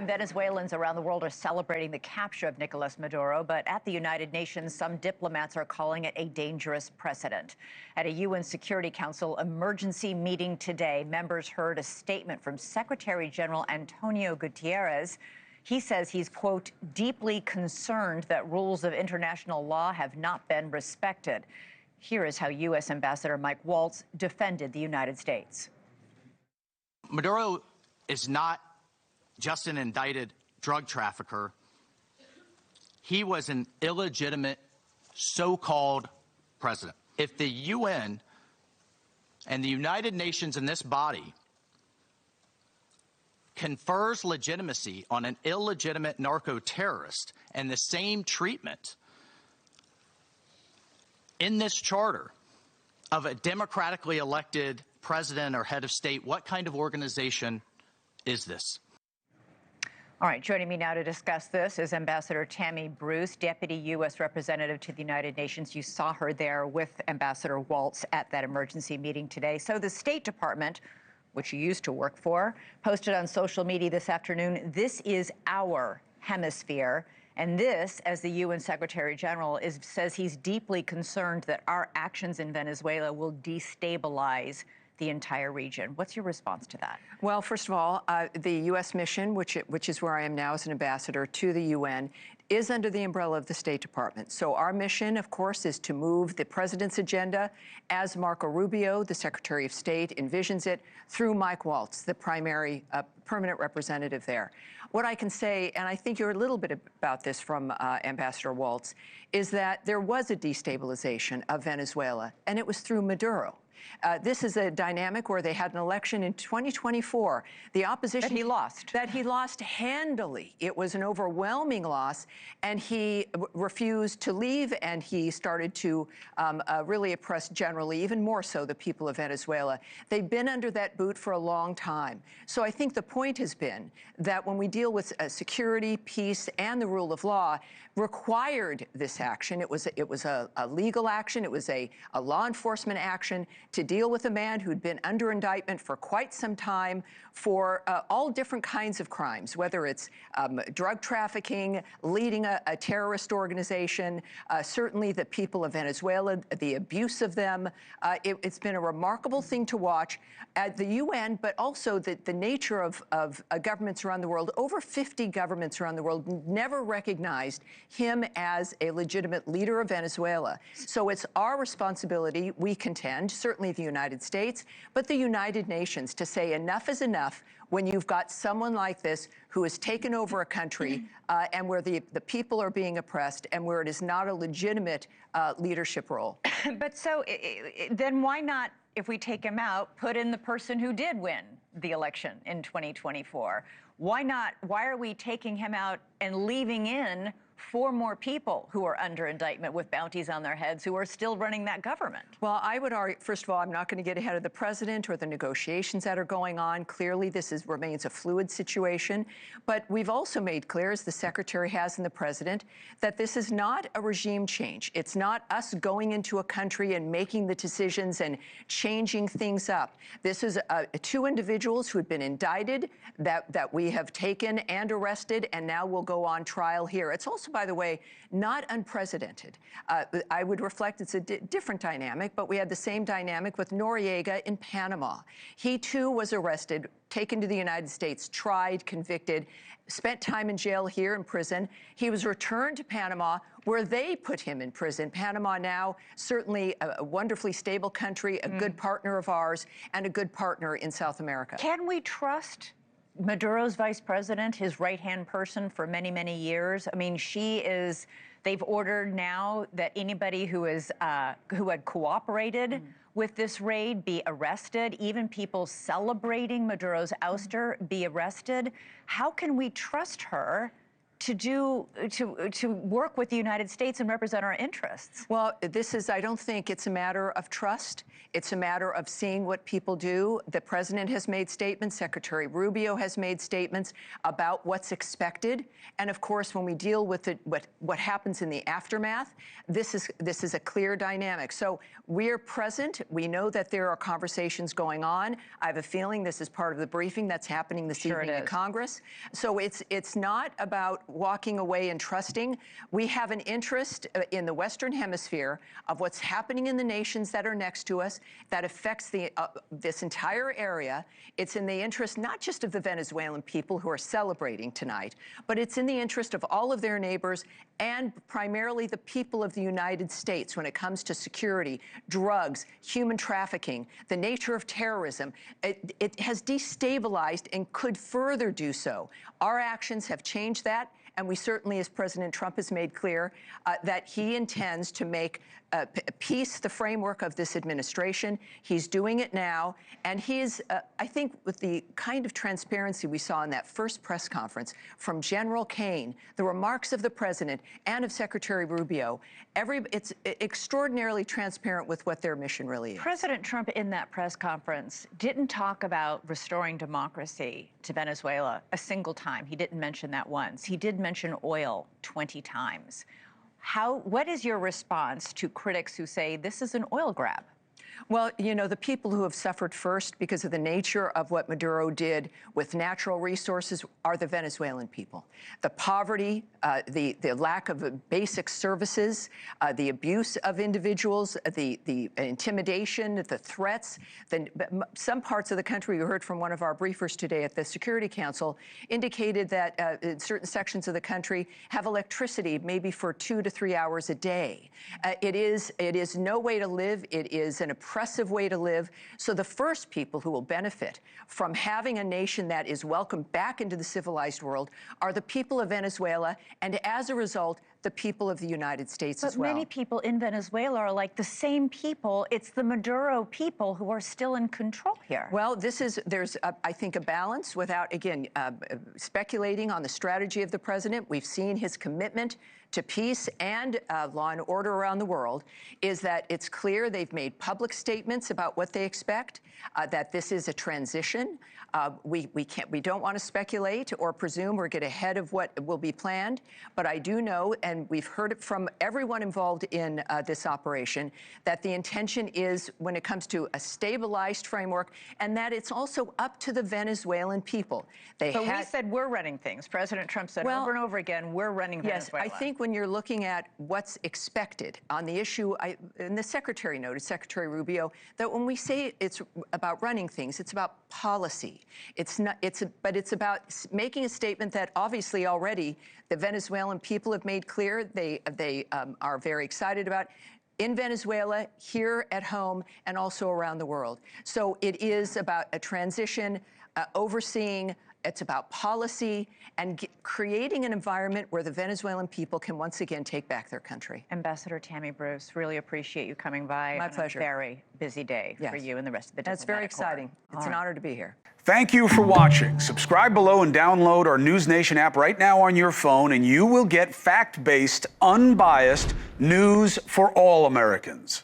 Venezuelans around the world are celebrating the capture of Nicolás Maduro, but at the United Nations, some diplomats are calling it a dangerous precedent. At a UN Security Council emergency meeting today, members heard a statement from Secretary General Antonio Guterres. He says he's, quote, deeply concerned that rules of international law have not been respected. Here is how U.S. Ambassador Mike Waltz defended the United States. Maduro is not just an indicted drug trafficker. He was an illegitimate so-called president. If the UN and the United Nations in this body confers legitimacy on an illegitimate narco-terrorist and the same treatment in this charter of a democratically elected president or head of state, what kind of organization is this? All right, joining me now to discuss this is Ambassador Tammy Bruce, Deputy U.S. Representative to the United Nations. You saw her there with Ambassador Waltz at that emergency meeting today. So the State Department, which you used to work for, posted on social media this afternoon, this is our hemisphere. And this, as the UN Secretary General says he's deeply concerned that our actions in Venezuela will destabilize the entire region. What's your response to that? Well, first of all, the U.S. mission, which is where I am now as an ambassador to the UN, is under the umbrella of the State Department. So our mission, of course, is to move the president's agenda as Marco Rubio, the Secretary of State, envisions it, through Mike Waltz, the primary permanent representative there. What I can say, and I think you're a little bit about this from Ambassador Waltz, is that there was a destabilization of Venezuela, and it was through Maduro. This is a dynamic where they had an election in 2024. The opposition... That he lost. That he lost handily. It was an overwhelming loss, and he refused to leave, and he started to really oppress generally, even more so, the people of Venezuela. They've been under that boot for a long time. So I think the point has been that when we deal with security, peace, and the rule of law, required this action. It was a legal action. It was a law enforcement action to deal with a man who'd been under indictment for quite some time for all different kinds of crimes, whether it's drug trafficking, leading a terrorist organization, certainly the people of Venezuela, the abuse of them. It's been a remarkable thing to watch at the UN, but also the nature of governments around the world. Over 50 governments around the world never recognized him as a legitimate leader of Venezuela. So it's our responsibility, we contend, certainly the United States, but the United Nations, to say enough is enough when you've got someone like this who has taken over a country and where the people are being oppressed and where it is not a legitimate leadership role. But so then why not, if we take him out, put in the person who did win the election in 2024? Why not? Why are we taking him out and leaving in 4 more people who are under indictment with bounties on their heads who are still running that government? Well, I would argue, first of all, I'm not going to get ahead of the president or the negotiations that are going on. Clearly, this remains a fluid situation. But we've also made clear, as the secretary has and the president, that this is not a regime change. It's not us going into a country and making the decisions and changing things up. This is 2 individuals who had been indicted that we have taken and arrested and now will go on trial here. It's also, by the way, not unprecedented. I would reflect it's a different dynamic, but we had the same dynamic with Noriega in Panama. He, too, was arrested, taken to the United States, tried, convicted, spent time in jail here in prison. He was returned to Panama, where they put him in prison. Panama now, certainly a wonderfully stable country, a good partner of ours, and a good partner in South America. Can we trust Maduro's vice president, his right-hand person for many, many years? I mean, they've ordered now that anybody who had cooperated with this raid be arrested, even people celebrating Maduro's ouster be arrested. How can we trust her to work with the United States and represent our interests? Well, I don't think it's a matter of trust. It's a matter of seeing what people do. The president has made statements. Secretary Rubio has made statements about what's expected. And of course, when we deal with what happens in the aftermath, this is a clear dynamic. So we're present. We know that there are conversations going on. I have a feeling this is part of the briefing that's happening this evening in Congress. So it's not about walking away and trusting. We have an interest in the Western Hemisphere of what's happening in the nations that are next to us that affects this entire area. It's in the interest not just of the Venezuelan people who are celebrating tonight, but it's in the interest of all of their neighbors and primarily the people of the United States when it comes to security, drugs, human trafficking, the nature of terrorism. It has destabilized and could further do so. Our actions have changed that. And we certainly, as President Trump has made clear, that he intends to make peace the framework of this administration. He's doing it now. And I think with the kind of transparency we saw in that first press conference from General Kane, the remarks of the president and of Secretary Rubio, it's extraordinarily transparent with what their mission really is. President Trump in that press conference didn't talk about restoring democracy to Venezuela a single time. He didn't mention that once. He did mention oil 20 times. What is your response to critics who say this is an oil grab? Well, the people who have suffered first because of the nature of what Maduro did with natural resources are the Venezuelan people. The poverty, the lack of basic services, the abuse of individuals, the intimidation, the threats. Some parts of the country, we heard from one of our briefers today at the Security Council, indicated that in certain sections of the country have electricity maybe for 2 to 3 hours a day. It is no way to live. It is an oppressive way to live. So the first people who will benefit from having a nation that is welcomed back into the civilized world are the people of Venezuela, and as a result, the people of the United States as well. But many people in Venezuela are like the same people. It's the Maduro people who are still in control here. Well, there's, I think, a balance without, again, speculating on the strategy of the president. We've seen his commitment to peace and law and order around the world, is that it's clear they've made public statements about what they expect, that this is a transition. We don't want to speculate or presume or get ahead of what will be planned, but I do know, and we've heard it from everyone involved in this operation, that the intention is, when it comes to a stabilized framework, and that it's also up to the Venezuelan people. We said we're running things. President Trump said over and over again, we're running Venezuela. Yes, I think when you're looking at what's expected on the issue, and the Secretary noted, Secretary Rubio, that when we say it's about running things, it's about policy. But it's about making a statement that obviously already the Venezuelan people have made clear they are very excited about in Venezuela, here at home, and also around the world. So it is about a transition, overseeing. It's about policy and creating an environment where the Venezuelan people can once again take back their country. Ambassador Tammy Bruce, really appreciate you coming by. My pleasure. A very busy day for you and the rest of the diplomatic corps. That's very exciting. It's an honor to be here. Thank you for watching. Subscribe below and download our NewsNation app right now on your phone, and you will get fact-based, unbiased news for all Americans.